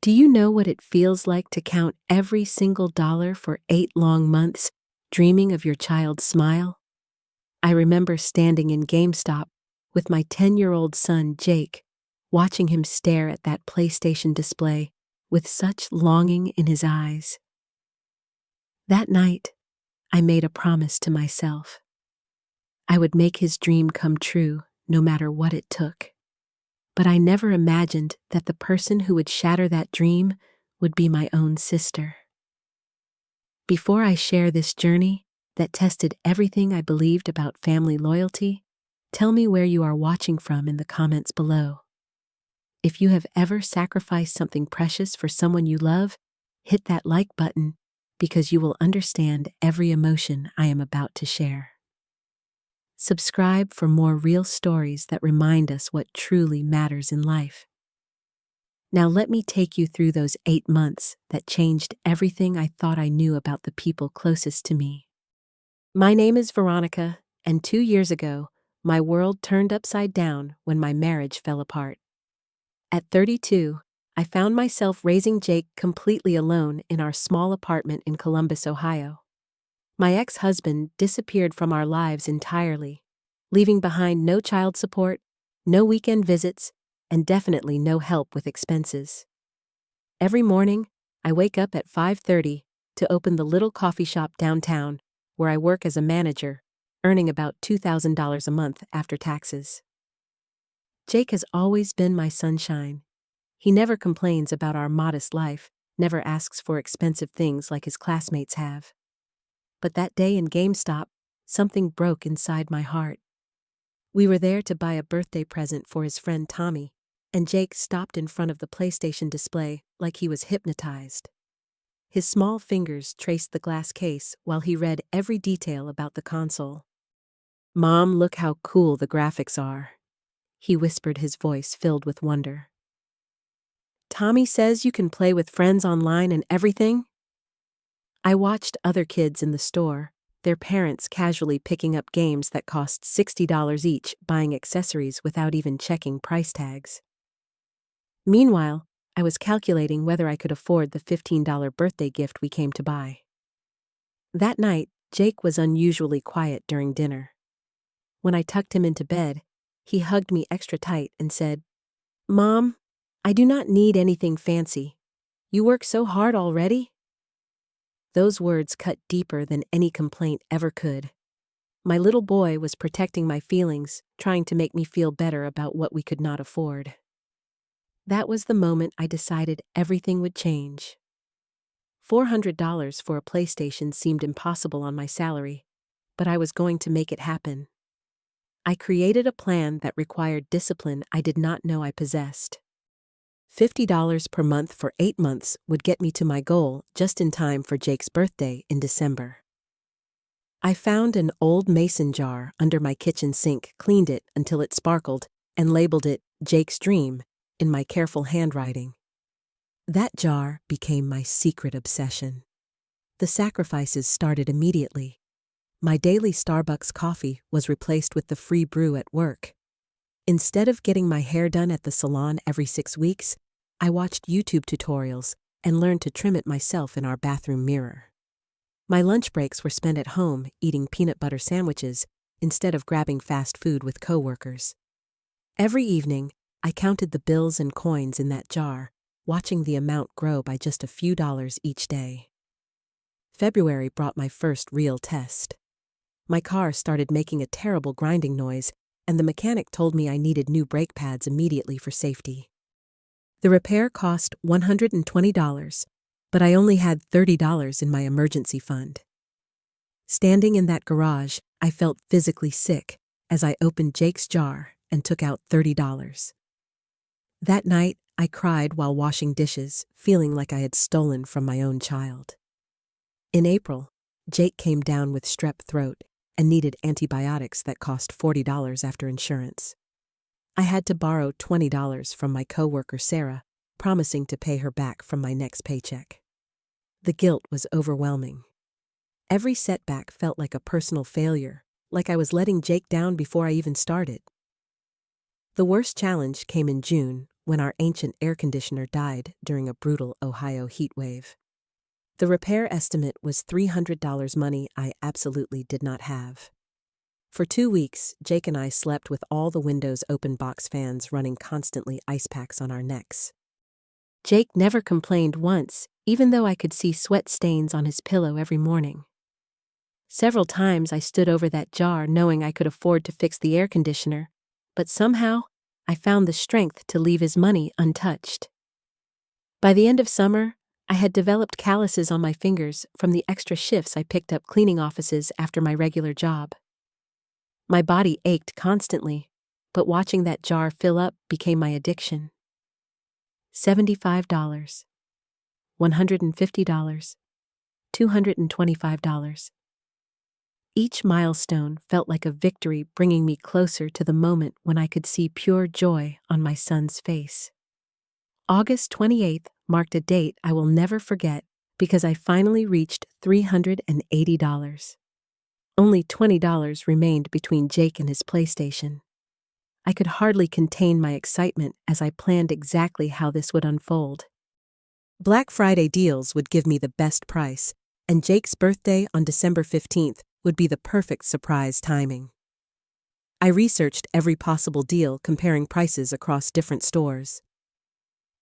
Do you know what it feels like to count every single dollar for 8 long months, dreaming of your child's smile? I remember standing in GameStop with my 10-year-old son, Jake, watching him stare at that PlayStation display with such longing in his eyes. That night, I made a promise to myself. I would make his dream come true, no matter what it took. But I never imagined that the person who would shatter that dream would be my own sister. Before I share this journey that tested everything I believed about family loyalty, tell me where you are watching from in the comments below. If you have ever sacrificed something precious for someone you love, hit that like button because you will understand every emotion I am about to share. Subscribe for more real stories that remind us what truly matters in life. Now let me take you through those 8 months that changed everything I thought I knew about the people closest to me. My name is Veronica, and 2 years ago, my world turned upside down when my marriage fell apart. At 32, I found myself raising Jake completely alone in our small apartment in Columbus, Ohio. My ex-husband disappeared from our lives entirely, leaving behind no child support, no weekend visits, and definitely no help with expenses. Every morning, I wake up at 5:30 to open the little coffee shop downtown where I work as a manager, earning about $2,000 a month after taxes. Jake has always been my sunshine. He never complains about our modest life, never asks for expensive things like his classmates have. But that day in GameStop, something broke inside my heart. We were there to buy a birthday present for his friend Tommy, and Jake stopped in front of the PlayStation display like he was hypnotized. His small fingers traced the glass case while he read every detail about the console. "Mom, look how cool the graphics are," he whispered, his voice filled with wonder. "Tommy says you can play with friends online and everything?" I watched other kids in the store, their parents casually picking up games that cost $60 each, buying accessories without even checking price tags. Meanwhile, I was calculating whether I could afford the $15 birthday gift we came to buy. That night, Jake was unusually quiet during dinner. When I tucked him into bed, he hugged me extra tight and said, "Mom, I do not need anything fancy. You work so hard already?" Those words cut deeper than any complaint ever could. My little boy was protecting my feelings, trying to make me feel better about what we could not afford. That was the moment I decided everything would change. $400 for a PlayStation seemed impossible on my salary, but I was going to make it happen. I created a plan that required discipline I did not know I possessed. $50 per month for 8 months would get me to my goal just in time for Jake's birthday in December. I found an old mason jar under my kitchen sink, cleaned it until it sparkled, and labeled it Jake's Dream in my careful handwriting. That jar became my secret obsession. The sacrifices started immediately. My daily Starbucks coffee was replaced with the free brew at work. Instead of getting my hair done at the salon every 6 weeks, I watched YouTube tutorials and learned to trim it myself in our bathroom mirror. My lunch breaks were spent at home eating peanut butter sandwiches instead of grabbing fast food with coworkers. Every evening, I counted the bills and coins in that jar, watching the amount grow by just a few dollars each day. February brought my first real test. My car started making a terrible grinding noise, and the mechanic told me I needed new brake pads immediately for safety. The repair cost $120, but I only had $30 in my emergency fund. Standing in that garage, I felt physically sick as I opened Jake's jar and took out $30. That night, I cried while washing dishes, feeling like I had stolen from my own child. In April, Jake came down with strep throat and needed antibiotics that cost $40 after insurance. I had to borrow $20 from my coworker Sarah, promising to pay her back from my next paycheck. The guilt was overwhelming. Every setback felt like a personal failure, like I was letting Jake down before I even started. The worst challenge came in June, when our ancient air conditioner died during a brutal Ohio heat wave. The repair estimate was $300, money I absolutely did not have. For 2 weeks, Jake and I slept with all the windows open, box fans running constantly, ice packs on our necks. Jake never complained once, even though I could see sweat stains on his pillow every morning. Several times I stood over that jar knowing I could afford to fix the air conditioner, but somehow I found the strength to leave his money untouched. By the end of summer, I had developed calluses on my fingers from the extra shifts I picked up cleaning offices after my regular job. My body ached constantly, but watching that jar fill up became my addiction. $75, $150, $225. Each milestone felt like a victory, bringing me closer to the moment when I could see pure joy on my son's face. August 28th marked a date I will never forget because I finally reached $380. Only $20 remained between Jake and his PlayStation. I could hardly contain my excitement as I planned exactly how this would unfold. Black Friday deals would give me the best price, and Jake's birthday on December 15th would be the perfect surprise timing. I researched every possible deal, comparing prices across different stores.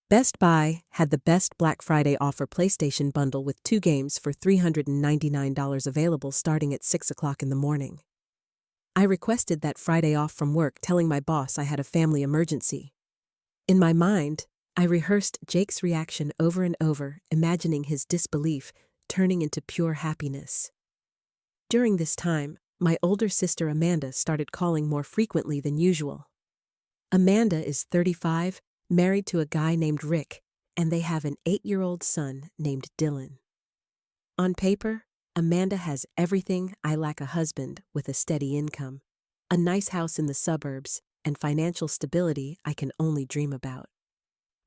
Best Buy had the best Black Friday offer: PlayStation bundle with 2 games for $399 available starting at 6 o'clock in the morning. I requested that Friday off from work, telling my boss I had a family emergency. In my mind, I rehearsed Jake's reaction over and over, imagining his disbelief turning into pure happiness. During this time, my older sister Amanda started calling more frequently than usual. Amanda is 35, married to a guy named Rick, and they have an 8-year-old son named Dylan. On paper, Amanda has everything I lack: a husband with a steady income, a nice house in the suburbs, and financial stability I can only dream about.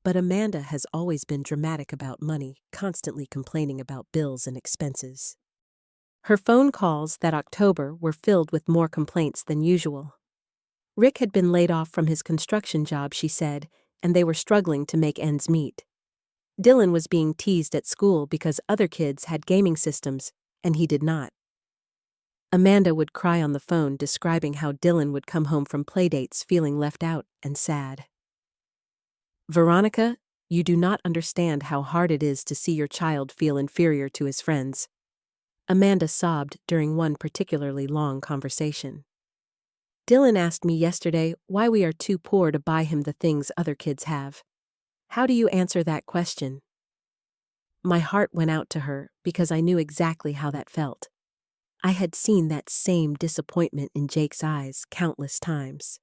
But Amanda has always been dramatic about money, constantly complaining about bills and expenses. Her phone calls that October were filled with more complaints than usual. Rick had been laid off from his construction job, she said, and they were struggling to make ends meet. Dylan was being teased at school because other kids had gaming systems, and he did not. Amanda would cry on the phone, describing how Dylan would come home from playdates feeling left out and sad. "Veronica, you do not understand how hard it is to see your child feel inferior to his friends," Amanda sobbed during one particularly long conversation. "Dylan asked me yesterday why we are too poor to buy him the things other kids have. How do you answer that question?" My heart went out to her because I knew exactly how that felt. I had seen that same disappointment in Jake's eyes countless times.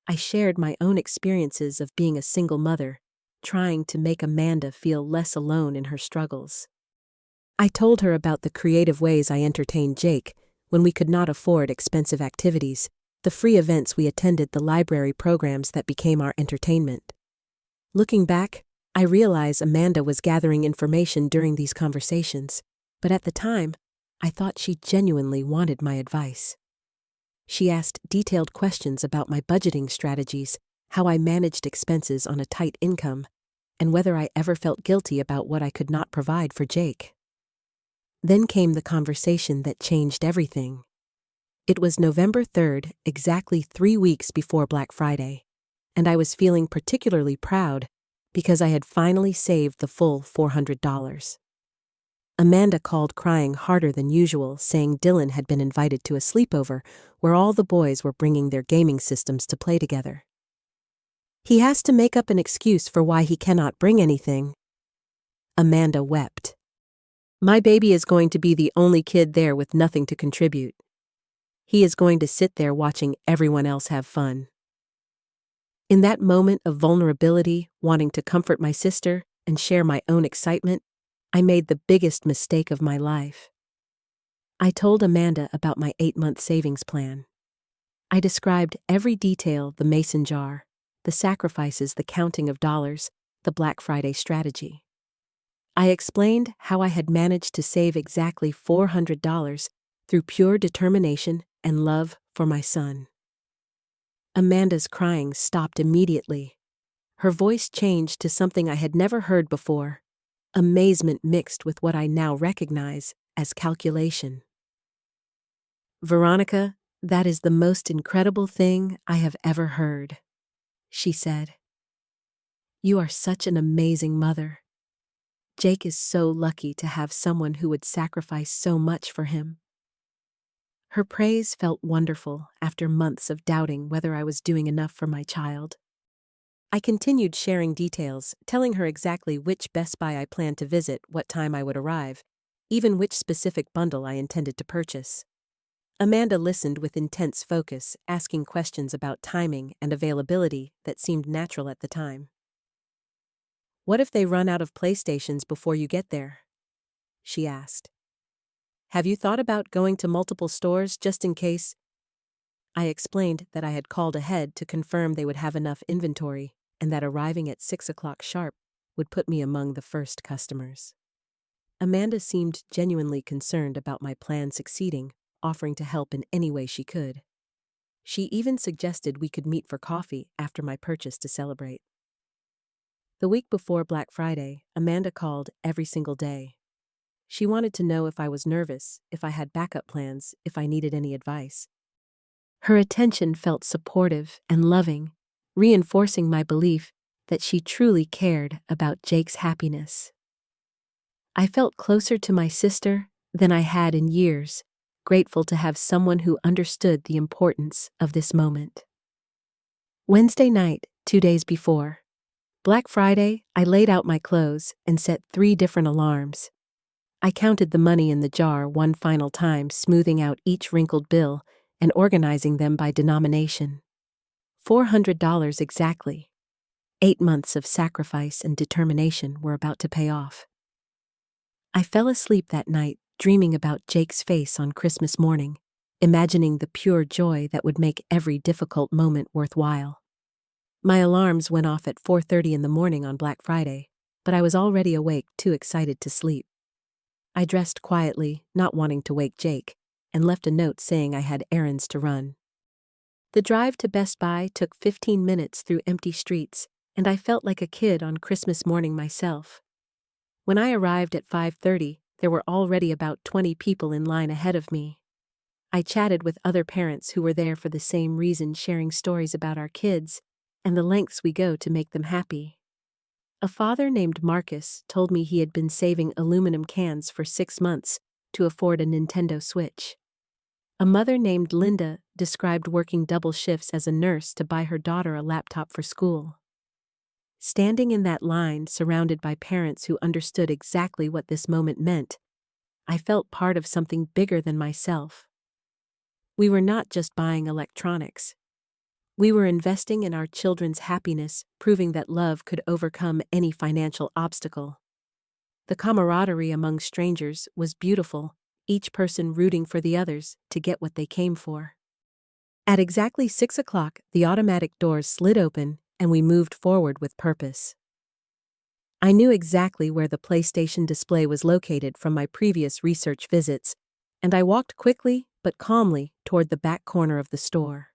I shared my own experiences of being a single mother, trying to make Amanda feel less alone in her struggles. I told her about the creative ways I entertained Jake when we could not afford expensive activities, the free events we attended, the library programs that became our entertainment. Looking back, I realize Amanda was gathering information during these conversations, but at the time, I thought she genuinely wanted my advice. She asked detailed questions about my budgeting strategies, how I managed expenses on a tight income, and whether I ever felt guilty about what I could not provide for Jake. Then came the conversation that changed everything. It was November 3rd, exactly 3 weeks before Black Friday, and I was feeling particularly proud because I had finally saved the full $400. Amanda called crying harder than usual, saying Dylan had been invited to a sleepover where all the boys were bringing their gaming systems to play together. "He has to make up an excuse for why he cannot bring anything." Amanda wept. "My baby is going to be the only kid there with nothing to contribute. He is going to sit there watching everyone else have fun." In that moment of vulnerability, wanting to comfort my sister and share my own excitement, I made the biggest mistake of my life. I told Amanda about my 8-month savings plan. I described every detail: the mason jar, the sacrifices, the counting of dollars, the Black Friday strategy. I explained how I had managed to save exactly $400 through pure determination and love for my son. Amanda's crying stopped immediately. Her voice changed to something I had never heard before, amazement mixed with what I now recognize as calculation. "Veronica, that is the most incredible thing I have ever heard," she said. "You are such an amazing mother. Jake is so lucky to have someone who would sacrifice so much for him." Her praise felt wonderful after months of doubting whether I was doing enough for my child. I continued sharing details, telling her exactly which Best Buy I planned to visit, what time I would arrive, even which specific bundle I intended to purchase. Amanda listened with intense focus, asking questions about timing and availability that seemed natural at the time. "What if they run out of PlayStations before you get there?" she asked. "Have you thought about going to multiple stores just in case?" I explained that I had called ahead to confirm they would have enough inventory and that arriving at 6 o'clock sharp would put me among the first customers. Amanda seemed genuinely concerned about my plan succeeding, offering to help in any way she could. She even suggested we could meet for coffee after my purchase to celebrate. The week before Black Friday, Amanda called every single day. She wanted to know if I was nervous, if I had backup plans, if I needed any advice. Her attention felt supportive and loving, reinforcing my belief that she truly cared about Jake's happiness. I felt closer to my sister than I had in years, grateful to have someone who understood the importance of this moment. Wednesday night, 2 days before Black Friday, I laid out my clothes and set 3 different alarms. I counted the money in the jar one final time, smoothing out each wrinkled bill and organizing them by denomination. $400 exactly. 8 months of sacrifice and determination were about to pay off. I fell asleep that night, dreaming about Jake's face on Christmas morning, imagining the pure joy that would make every difficult moment worthwhile. My alarms went off at 4:30 in the morning on Black Friday, but I was already awake, too excited to sleep. I dressed quietly, not wanting to wake Jake, and left a note saying I had errands to run. The drive to Best Buy took 15 minutes through empty streets, and I felt like a kid on Christmas morning myself. When I arrived at 5:30, there were already about 20 people in line ahead of me. I chatted with other parents who were there for the same reason, sharing stories about our kids and the lengths we go to make them happy. A father named Marcus told me he had been saving aluminum cans for 6 months to afford a Nintendo Switch. A mother named Linda described working double shifts as a nurse to buy her daughter a laptop for school. Standing in that line, surrounded by parents who understood exactly what this moment meant, I felt part of something bigger than myself. We were not just buying electronics. We were investing in our children's happiness, proving that love could overcome any financial obstacle. The camaraderie among strangers was beautiful, each person rooting for the others to get what they came for. At exactly 6 o'clock, the automatic doors slid open and we moved forward with purpose. I knew exactly where the PlayStation display was located from my previous research visits, and I walked quickly but calmly toward the back corner of the store.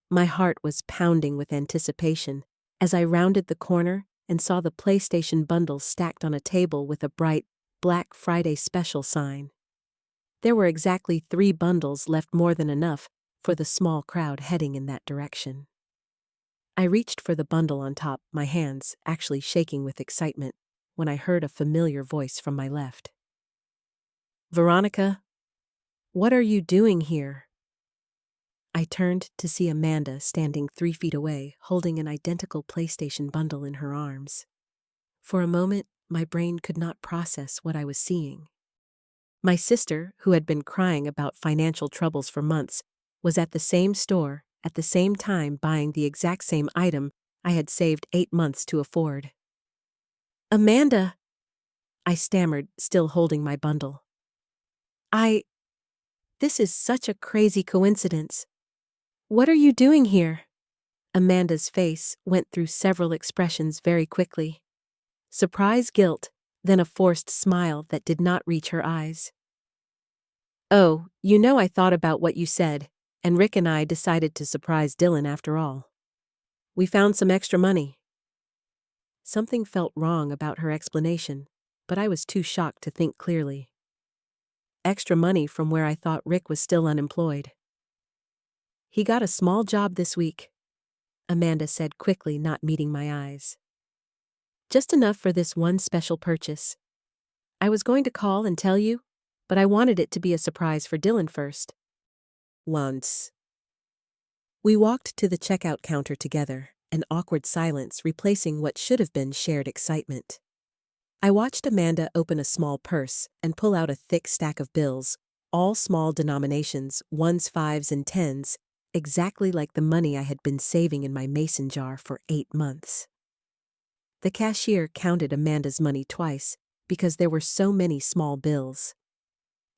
My heart was pounding with anticipation as I rounded the corner and saw the PlayStation bundles stacked on a table with a bright Black Friday special sign. There were exactly 3 bundles, left more than enough for the small crowd heading in that direction. I reached for the bundle on top, my hands actually shaking with excitement, when I heard a familiar voice from my left. "Veronica, what are you doing here?" I turned to see Amanda standing 3 feet away, holding an identical PlayStation bundle in her arms. For a moment, my brain could not process what I was seeing. My sister, who had been crying about financial troubles for months, was at the same store, at the same time, buying the exact same item I had saved 8 months to afford. "Amanda," I stammered, still holding my bundle. This is such a crazy coincidence. What are you doing here?" Amanda's face went through several expressions very quickly. Surprise, guilt, then a forced smile that did not reach her eyes. "Oh, I thought about what you said, and Rick and I decided to surprise Dylan after all. We found some extra money." Something felt wrong about her explanation, but I was too shocked to think clearly. Extra money from where I thought Rick was still unemployed. He got a small job this week, Amanda said quickly, not meeting my eyes. Just enough for this one special purchase. I was going to call and tell you, but I wanted it to be a surprise for Dylan first. Once. We walked to the checkout counter together, an awkward silence replacing what should have been shared excitement. I watched Amanda open a small purse and pull out a thick stack of bills, all small denominations, ones, fives, and tens, exactly like the money I had been saving in my mason jar for 8 months. The cashier counted Amanda's money twice because there were so many small bills.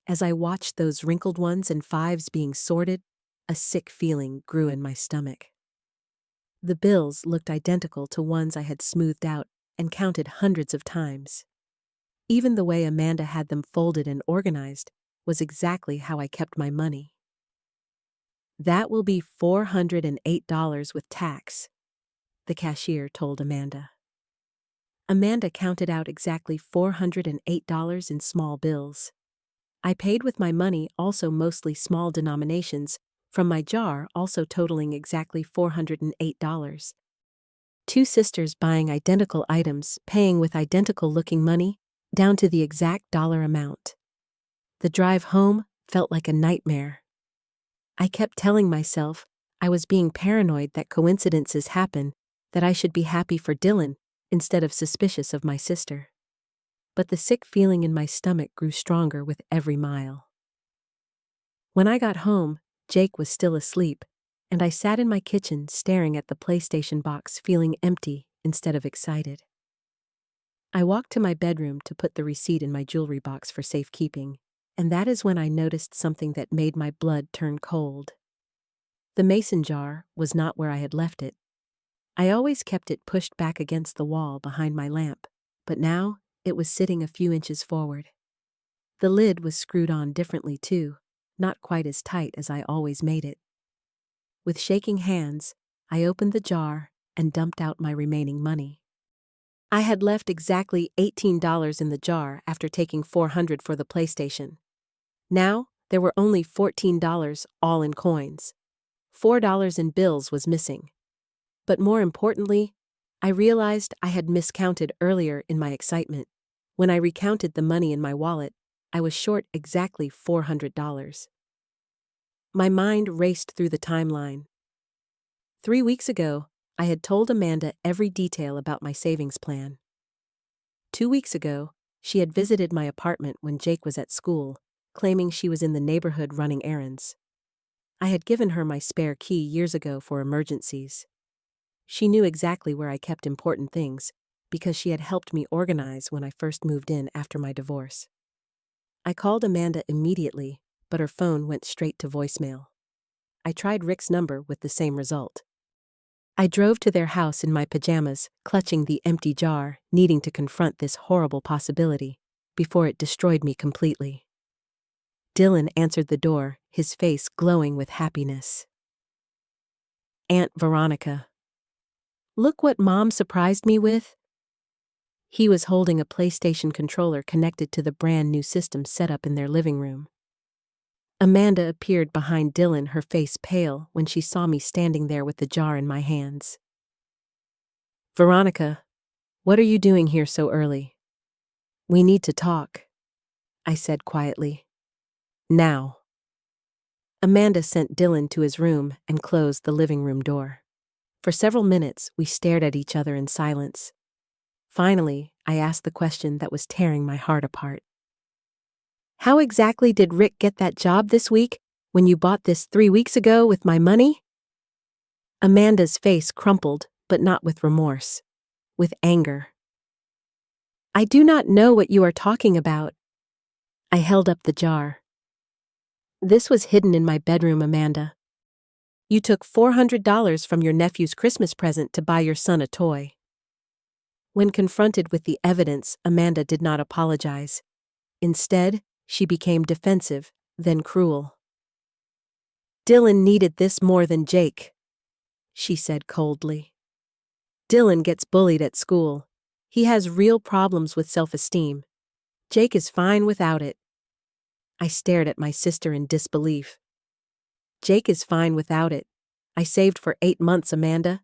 As I watched those wrinkled ones and fives being sorted, a sick feeling grew in my stomach. The bills looked identical to ones I had smoothed out and counted hundreds of times. Even the way Amanda had them folded and organized was exactly how I kept my money. That will be $408 with tax, the cashier told Amanda. Amanda counted out exactly $408 in small bills. I paid with my money, also mostly small denominations, from my jar, also totaling exactly $408. Two sisters buying identical items, paying with identical-looking money, down to the exact dollar amount. The drive home felt like a nightmare. I kept telling myself I was being paranoid that coincidences happen, that I should be happy for Dylan instead of suspicious of my sister. But the sick feeling in my stomach grew stronger with every mile. When I got home, Jake was still asleep, and I sat in my kitchen staring at the PlayStation box, feeling empty instead of excited. I walked to my bedroom to put the receipt in my jewelry box for safekeeping, and that is when I noticed something that made my blood turn cold. The mason jar was not where I had left it. I always kept it pushed back against the wall behind my lamp, but now it was sitting a few inches forward. The lid was screwed on differently too, not quite as tight as I always made it. With shaking hands, I opened the jar and dumped out my remaining money. I had left exactly $18 in the jar after taking $400 for the PlayStation. Now, there were only $14, all in coins. $4 in bills was missing. But more importantly, I realized I had miscounted earlier in my excitement. When I recounted the money in my wallet, I was short exactly $400. My mind raced through the timeline. 3 weeks ago, I had told Amanda every detail about my savings plan. 2 weeks ago, she had visited my apartment when Jake was at school, claiming she was in the neighborhood running errands. I had given her my spare key years ago for emergencies. She knew exactly where I kept important things, because she had helped me organize when I first moved in after my divorce. I called Amanda immediately, but her phone went straight to voicemail. I tried Rick's number with the same result. I drove to their house in my pajamas, clutching the empty jar, needing to confront this horrible possibility before it destroyed me completely. Dylan answered the door, his face glowing with happiness. Aunt Veronica. Look what Mom surprised me with. He was holding a PlayStation controller connected to the brand new system set up in their living room. Amanda appeared behind Dylan, her face pale, when she saw me standing there with the jar in my hands. Veronica, what are you doing here so early? We need to talk, I said quietly. Now. Amanda sent Dylan to his room and closed the living room door. For several minutes, we stared at each other in silence. Finally, I asked the question that was tearing my heart apart. How exactly did Rick get that job this week when you bought this 3 weeks ago with my money? Amanda's face crumpled, but not with remorse, with anger. I do not know what you are talking about. I held up the jar. This was hidden in my bedroom, Amanda. You took $400 from your nephew's Christmas present to buy your son a toy. When confronted with the evidence, Amanda did not apologize. Instead, she became defensive, then cruel. Dylan needed this more than Jake, she said coldly. Dylan gets bullied at school. He has real problems with self-esteem. Jake is fine without it. I stared at my sister in disbelief. Jake is fine without it. I saved for 8 months, Amanda.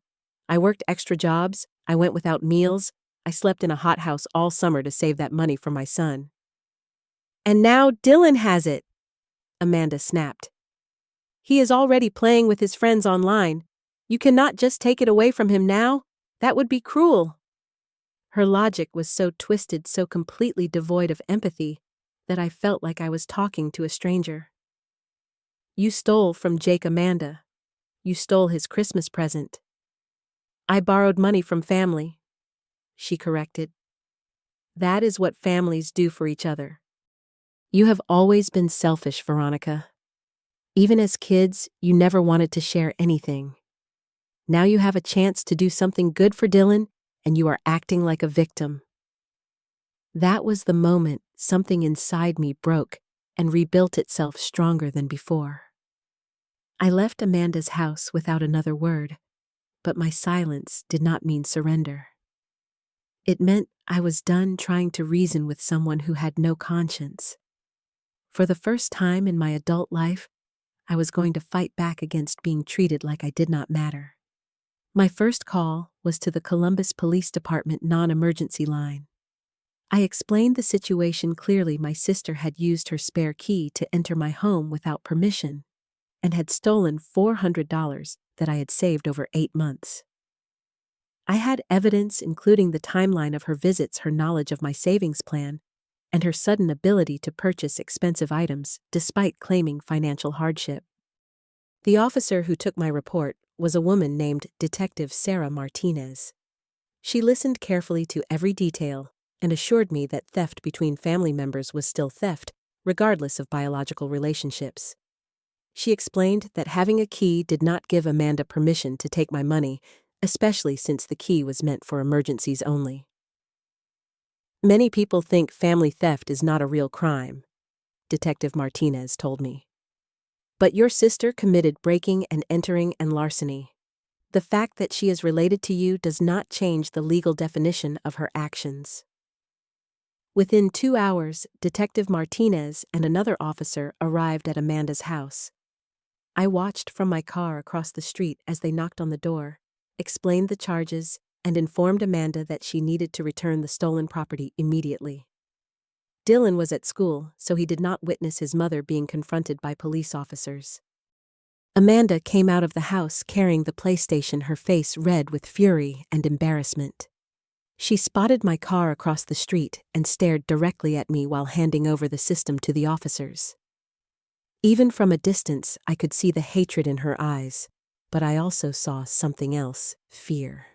I worked extra jobs, I went without meals, I slept in a hothouse all summer to save that money for my son. And now Dylan has it, Amanda snapped. He is already playing with his friends online. You cannot just take it away from him now. That would be cruel. Her logic was so twisted, so completely devoid of empathy, that I felt like I was talking to a stranger. You stole from Jake, Amanda. You stole his Christmas present. I borrowed money from family, she corrected. That is what families do for each other. You have always been selfish, Veronica. Even as kids, you never wanted to share anything. Now you have a chance to do something good for Dylan, and you are acting like a victim. That was the moment something inside me broke and rebuilt itself stronger than before. I left Amanda's house without another word, but my silence did not mean surrender. It meant I was done trying to reason with someone who had no conscience. For the first time in my adult life, I was going to fight back against being treated like I did not matter. My first call was to the Columbus Police Department non-emergency line. I explained the situation clearly. My sister had used her spare key to enter my home without permission and had stolen $400 that I had saved over 8 months. I had evidence including the timeline of her visits, her knowledge of my savings plan, and her sudden ability to purchase expensive items despite claiming financial hardship. The officer who took my report was a woman named Detective Sarah Martinez. She listened carefully to every detail and assured me that theft between family members was still theft, regardless of biological relationships. She explained that having a key did not give Amanda permission to take my money, especially since the key was meant for emergencies only. Many people think family theft is not a real crime, Detective Martinez told me. But your sister committed breaking and entering and larceny. The fact that she is related to you does not change the legal definition of her actions. Within 2 hours, Detective Martinez and another officer arrived at Amanda's house. I watched from my car across the street as they knocked on the door, explained the charges, and informed Amanda that she needed to return the stolen property immediately. Dylan was at school, so he did not witness his mother being confronted by police officers. Amanda came out of the house carrying the PlayStation, her face red with fury and embarrassment. She spotted my car across the street and stared directly at me while handing over the system to the officers. Even from a distance, I could see the hatred in her eyes, but I also saw something else, fear.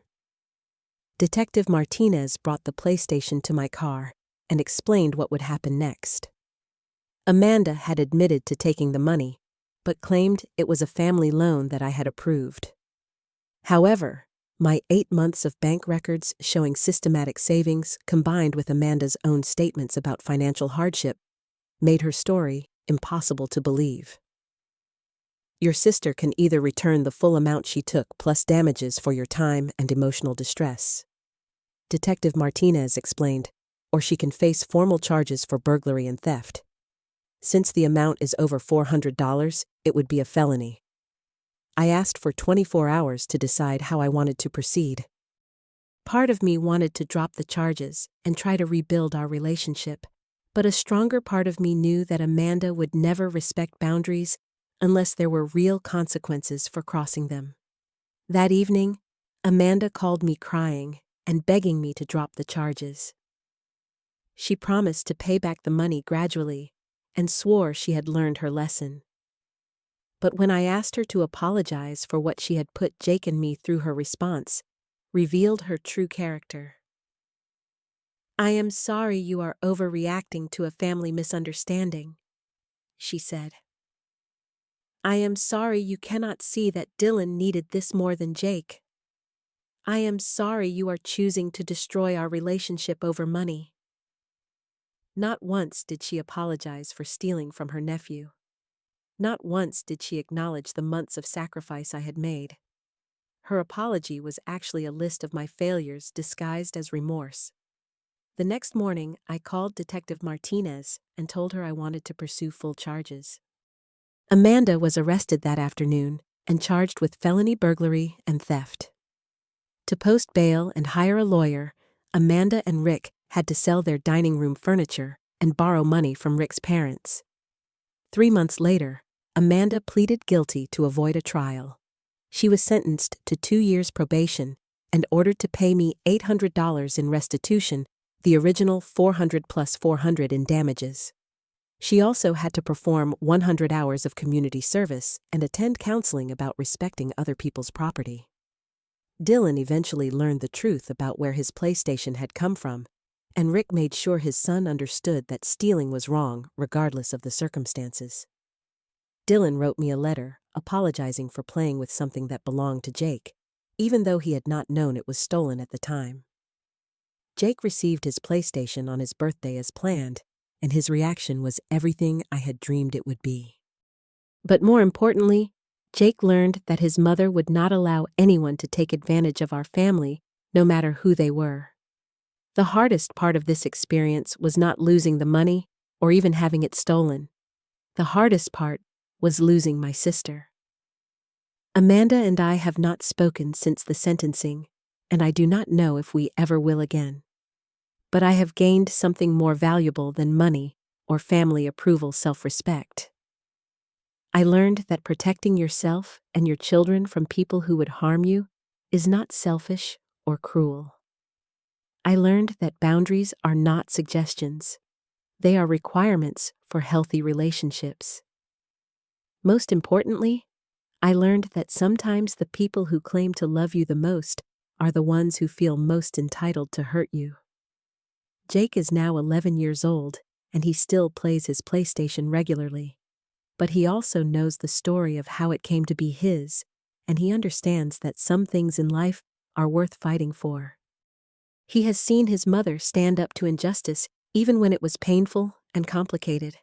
Detective Martinez brought the PlayStation to my car and explained what would happen next. Amanda had admitted to taking the money, but claimed it was a family loan that I had approved. However, my 8 months of bank records showing systematic savings, combined with Amanda's own statements about financial hardship, made her story impossible to believe. Your sister can either return the full amount she took plus damages for your time and emotional distress, Detective Martinez explained, or she can face formal charges for burglary and theft. Since the amount is over $400, it would be a felony. I asked for 24 hours to decide how I wanted to proceed. Part of me wanted to drop the charges and try to rebuild our relationship, but a stronger part of me knew that Amanda would never respect boundaries unless there were real consequences for crossing them. That evening, Amanda called me crying and begging me to drop the charges. She promised to pay back the money gradually and swore she had learned her lesson. But when I asked her to apologize for what she had put Jake and me through, her response revealed her true character. I am sorry you are overreacting to a family misunderstanding, she said. I am sorry you cannot see that Dylan needed this more than Jake. I am sorry you are choosing to destroy our relationship over money. Not once did she apologize for stealing from her nephew. Not once did she acknowledge the months of sacrifice I had made. Her apology was actually a list of my failures disguised as remorse. The next morning, I called Detective Martinez and told her I wanted to pursue full charges. Amanda was arrested that afternoon and charged with felony burglary and theft. To post bail and hire a lawyer, Amanda and Rick had to sell their dining room furniture and borrow money from Rick's parents. 3 months later, Amanda pleaded guilty to avoid a trial. She was sentenced to 2 years probation and ordered to pay me $800 in restitution, the original $400 plus $400 in damages. She also had to perform 100 hours of community service and attend counseling about respecting other people's property. Dylan eventually learned the truth about where his PlayStation had come from, and Rick made sure his son understood that stealing was wrong, regardless of the circumstances. Dylan wrote me a letter, apologizing for playing with something that belonged to Jake, even though he had not known it was stolen at the time. Jake received his PlayStation on his birthday as planned, and his reaction was everything I had dreamed it would be. But more importantly, Jake learned that his mother would not allow anyone to take advantage of our family, no matter who they were. The hardest part of this experience was not losing the money or even having it stolen. The hardest part was losing my sister. Amanda and I have not spoken since the sentencing, and I do not know if we ever will again. But I have gained something more valuable than money or family approval, self-respect. I learned that protecting yourself and your children from people who would harm you is not selfish or cruel. I learned that boundaries are not suggestions. They are requirements for healthy relationships. Most importantly, I learned that sometimes the people who claim to love you the most are the ones who feel most entitled to hurt you. Jake is now 11 years old, and he still plays his PlayStation regularly. But he also knows the story of how it came to be his, and he understands that some things in life are worth fighting for. He has seen his mother stand up to injustice even when it was painful and complicated.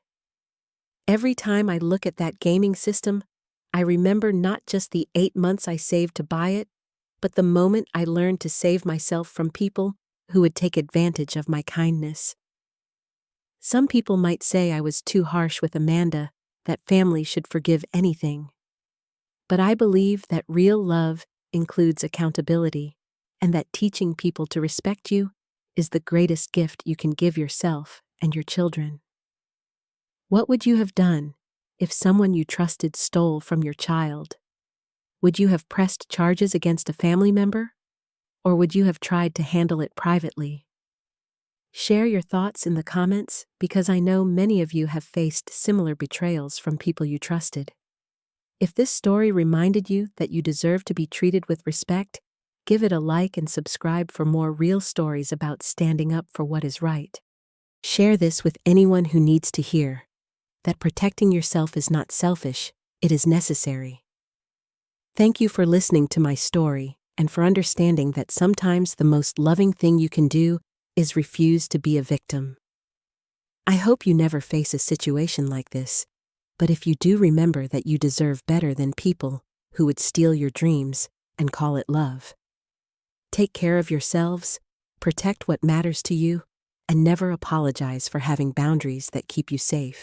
Every time I look at that gaming system, I remember not just the 8 months I saved to buy it, but the moment I learned to save myself from people who would take advantage of my kindness. Some people might say I was too harsh with Amanda, that family should forgive anything. But I believe that real love includes accountability, and that teaching people to respect you is the greatest gift you can give yourself and your children. What would you have done if someone you trusted stole from your child? Would you have pressed charges against a family member? Or would you have tried to handle it privately? Share your thoughts in the comments, because I know many of you have faced similar betrayals from people you trusted. If this story reminded you that you deserve to be treated with respect, give it a like and subscribe for more real stories about standing up for what is right. Share this with anyone who needs to hear that protecting yourself is not selfish, it is necessary. Thank you for listening to my story and for understanding that sometimes the most loving thing you can do is refuse to be a victim. I hope you never face a situation like this, but if you do, remember that you deserve better than people who would steal your dreams and call it love. Take care of yourselves, protect what matters to you, and never apologize for having boundaries that keep you safe.